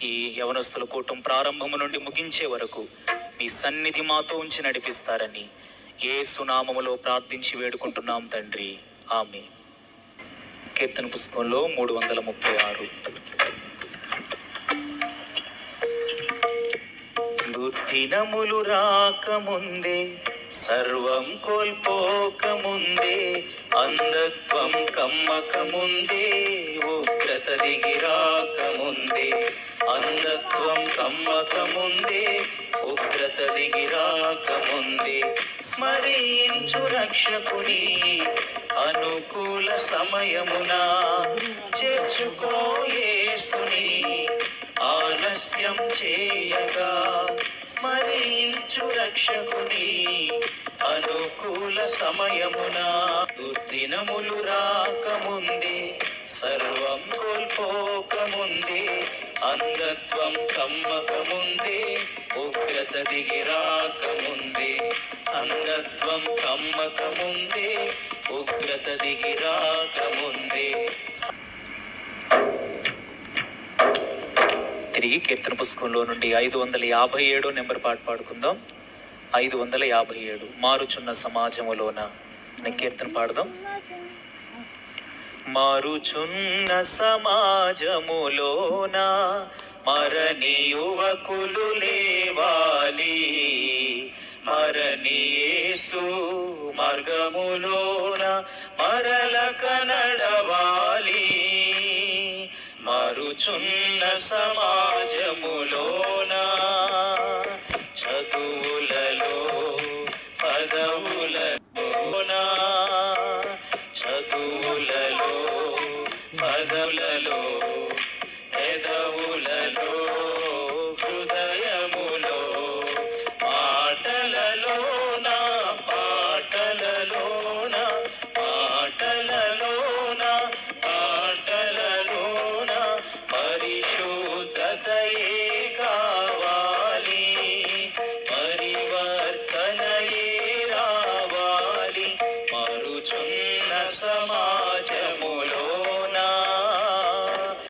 ఈ యవనస్తుల కూటం ప్రారంభము నుండి ముగించే వరకు మీ సన్నిధి మాతో ఉంచి నడిపిస్తారని యేసు నామములో ప్రార్థించి వేడుకుంటున్నాం తండ్రి, ఆమేన్. కీర్తన పుస్తకంలో 336. దుర్దినములు రాకముందే, సర్వం కోల్పోకముందే, అంధత్వం కమ్మకముందే, ఉగ్రత దిగి రాకముందే, అంధత్వం కమ్మకముందే, ఉగ్రత దిగి రాకముందే, స్మరించు రక్షకుని అనుకూల సమయమున చేర్చుకో యేసుని ఆలస్యం చేయగా. స్మరించు రక్షకుని అనుకూల సమయమున, దుర్దినములు రాకముందే, సర్వం కోల్పోకముందే, అంధత్వం కమ్మకముందే, ఉగ్రత దిగి రాకముందే, అంధత్వం కమ్మకముందే, ఉగ్రత దిగి రాకముందే. తిరిగి కీర్తన పుస్తకంలో నుండి 557 నెంబర్ పాట పాడుకుందాం. 557. మారుచున్న సమాజములోన కీర్తన పాడదాం. మారుచున్న సమాజములోన మరణి యువకులు లేవాలి, మరణి యేసు మార్గములోన మరలక నడవాలి. మారుచున్న సమాజములోన చదువులలో పదవులలోన, చదువులలో పదవులలో, పెదవులలో, హృదయములో, పాటలలోన, పాటలలోన, పాటలలోన, పాటలలోన పరిశుద్ధతయే కావాలి, పరివర్తనయే రావాలి. మారుచున్న సమా